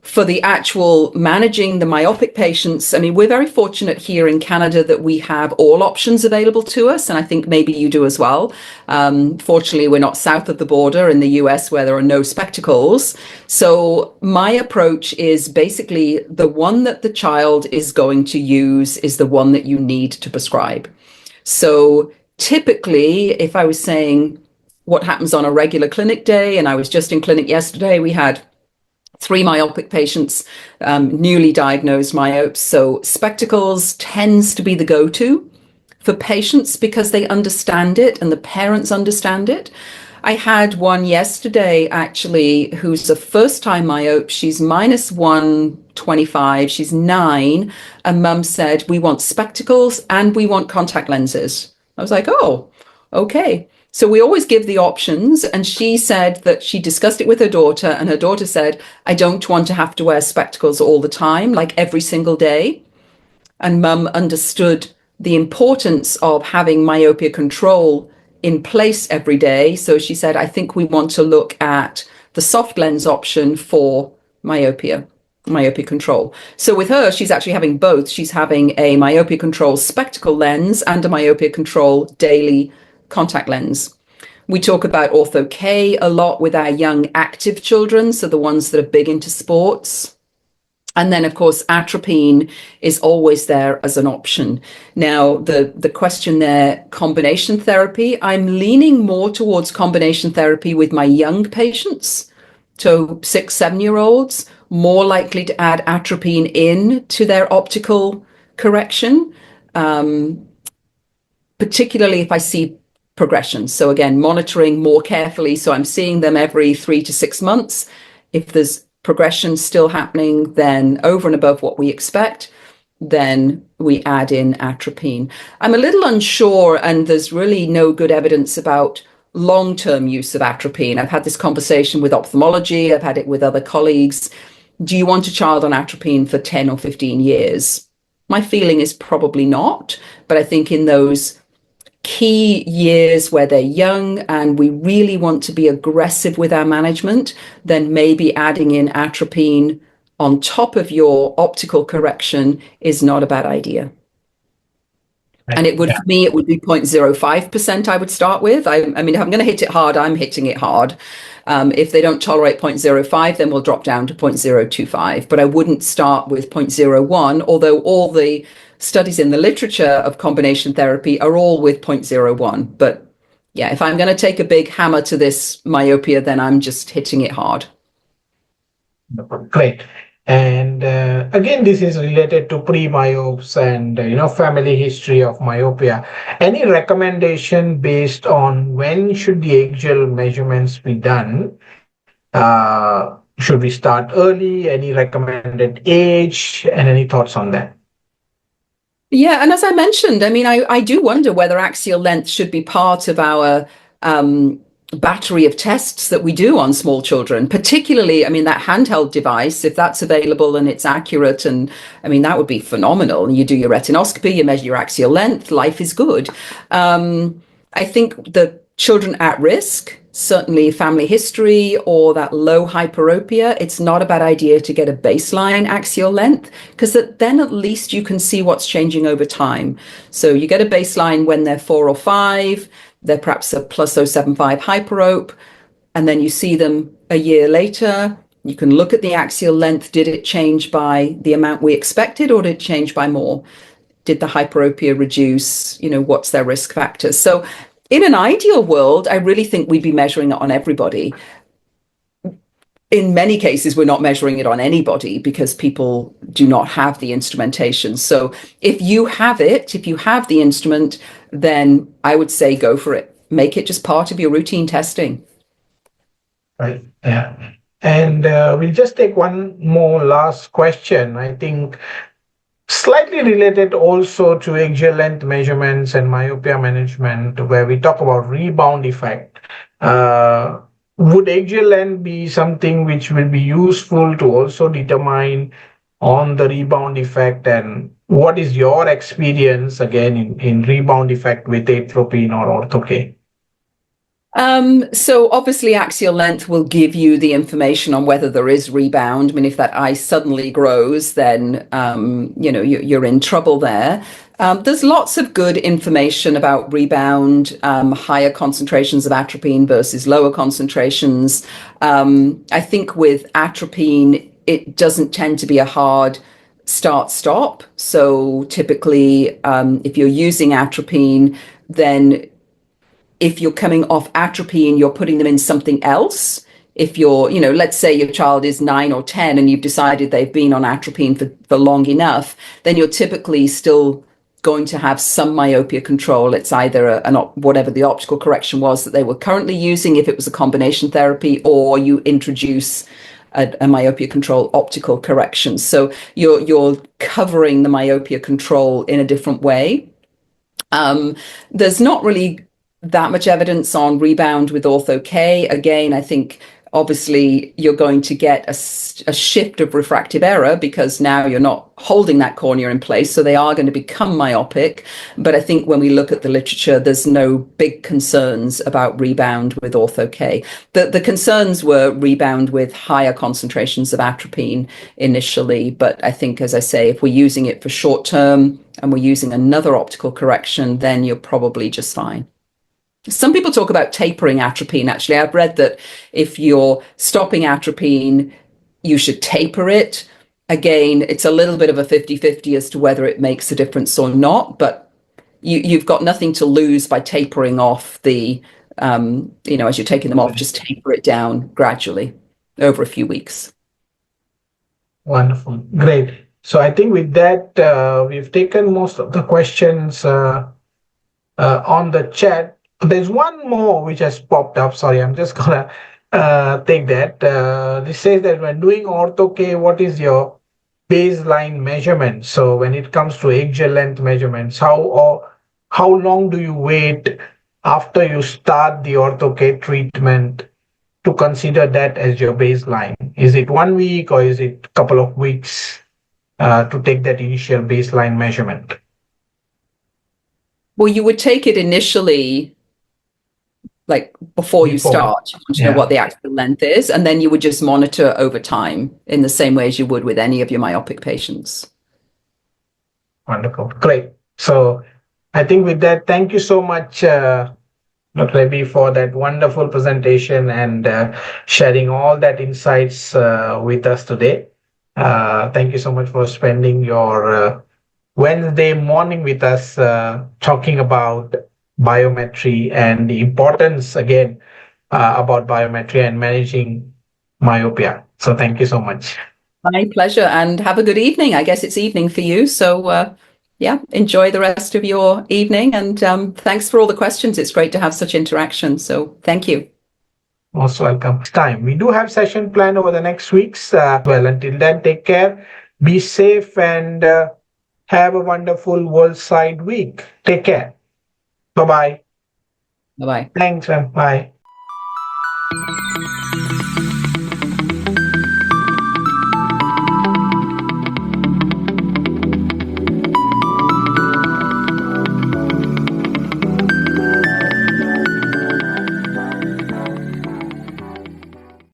[SPEAKER 2] For the actual managing the myopic patients, I mean, we're very fortunate here in Canada that we have all options available to us, and I think maybe you do as well. Fortunately, we're not south of the border in the US where there are no spectacles. So my approach is basically the one that the child is going to use is the one that you need to prescribe. So typically, if I was saying what happens on a regular clinic day, and I was just in clinic yesterday, we had 3 myopic patients, newly diagnosed myopes. So spectacles tends to be the go-to for patients because they understand it and the parents understand it. I had one yesterday, actually, who's a first-time myope. She's minus 125. She's 9. And mum said, we want spectacles and we want contact lenses. I was like, oh, okay. So we always give the options. And she said that she discussed it with her daughter, and her daughter said, I don't want to have to wear spectacles all the time, like every single day. And mum understood the importance of having myopia control in place every day. So she said, I think we want to look at the soft lens option for myopia control. So with her, she's actually having both. She's having a myopia control spectacle lens and a myopia control daily contact lens. We talk about Ortho K a lot with our young active children, so the ones that are big into sports. And then, of course, atropine is always there as an option. Now, the question there, combination therapy, I'm leaning more towards combination therapy with my young patients. So 6, 7-year-olds, more likely to add atropine in to their optical correction, particularly if I see progression. So again, monitoring more carefully. So I'm seeing them every 3 to 6 months. If there's progression still happening, then over and above what we expect, then we add in atropine. I'm a little unsure, and there's really no good evidence about long-term use of atropine. I've had this conversation with ophthalmology. I've had it with other colleagues. Do you want a child on atropine for 10 or 15 years? My feeling is probably not, but I think in those key years where they're young and we really want to be aggressive with our management, then maybe adding in atropine on top of your optical correction is not a bad idea.
[SPEAKER 1] Right.
[SPEAKER 2] And it would, for me, it would be 0.05% I would start with. I mean, if I'm going to hit it hard, I'm hitting it hard. If they don't tolerate 0.05, then we'll drop down to 0.025. But I wouldn't start with 0.01, although all the studies in the literature of combination therapy are all with 0.01. But yeah, if I'm going to take a big hammer to this myopia, then I'm just hitting it hard.
[SPEAKER 1] Great. And again, this is related to pre-myopes and family history of myopia. Any recommendation based on when should the axial measurements be done? Should we start early? Any recommended age? And any thoughts on that?
[SPEAKER 2] Yeah, and as I mentioned, I mean, I do wonder whether axial length should be part of our battery of tests that we do on small children, particularly, I mean, that handheld device, if that's available and it's accurate, and I mean, that would be phenomenal. You do your retinoscopy, you measure your axial length, life is good. I think the children at risk, certainly family history or that low hyperopia, it's not a bad idea to get a baseline axial length, because then at least you can see what's changing over time. So you get a baseline when they're 4 or 5, they're perhaps a plus 0.75 hyperope, and then you see them a year later. You can look at the axial length. Did it change by the amount we expected, or did it change by more? Did the hyperopia reduce? What's their risk factors? So in an ideal world, I really think we'd be measuring it on everybody. In many cases, we're not measuring it on anybody because people do not have the instrumentation. So if you have the instrument, then I would say go for it. Make it just part of your routine testing.
[SPEAKER 1] Right. Yeah. And we'll just take one more last question. I think slightly related also to axial length measurements and myopia management, where we talk about rebound effect. Would axial length be something which will be useful to also determine on the rebound effect? And what is your experience again in rebound effect with atropine or ortho-K?
[SPEAKER 2] So obviously axial length will give you the information on whether there is rebound. I mean, if that eye suddenly grows, then, you're in trouble there. There's lots of good information about rebound, higher concentrations of atropine versus lower concentrations. I think with atropine, it doesn't tend to be a hard start-stop. So typically, if you're using atropine, then if you're coming off atropine, you're putting them in something else. If you're, let's say your child is 9 or 10 and you've decided they've been on atropine for long enough, then you're typically still going to have some myopia control. It's either whatever the optical correction was that they were currently using, if it was a combination therapy, or you introduce a myopia control optical correction. So you're covering the myopia control in a different way. There's not really that much evidence on rebound with ortho-K. Again, I think obviously you're going to get a shift of refractive error because now you're not holding that cornea in place, so they are going to become myopic. But I think when we look at the literature, there's no big concerns about rebound with ortho-K. The concerns were rebound with higher concentrations of atropine initially, but I think, as I say, if we're using it for short term and we're using another optical correction, then you're probably just fine. Some people talk about tapering atropine. Actually, I've read that if you're stopping atropine, you should taper it. Again, it's a little bit of a 50-50 as to whether it makes a difference or not, but you've got nothing to lose by tapering off the, as you're taking them off, just taper it down gradually over a few weeks.
[SPEAKER 1] Wonderful. Great. So I think with that, we've taken most of the questions on the chat. There's one more which has popped up. Sorry, I'm just gonna take that. This says that when doing ortho-K, what is your baseline measurement? So when it comes to axial length measurements, how long do you wait after you start the ortho-K treatment to consider that as your baseline? Is it 1 week or is it a couple of weeks to take that initial baseline measurement?
[SPEAKER 2] Well, you would take it initially, like before you start, you want to know what the actual length is, and then you would just monitor over time in the same way as you would with any of your myopic patients.
[SPEAKER 1] Wonderful. Great. So I think with that, thank you so much, Dr. Rabi, for that wonderful presentation and sharing all that insights with us today. Thank you so much for spending your Wednesday morning with us talking about biometry and the importance again about biometry and managing myopia. So thank you so much.
[SPEAKER 2] My pleasure, and have a good evening. I guess it's evening for you. So enjoy the rest of your evening, and thanks for all the questions. It's great to have such interaction. So thank you.
[SPEAKER 1] Most welcome. Time. We do have session planned over the next weeks. Well, until then, take care, be safe, and have a wonderful world-side week. Take care. Bye-bye.
[SPEAKER 2] Bye-bye.
[SPEAKER 1] Thanks, man. Bye.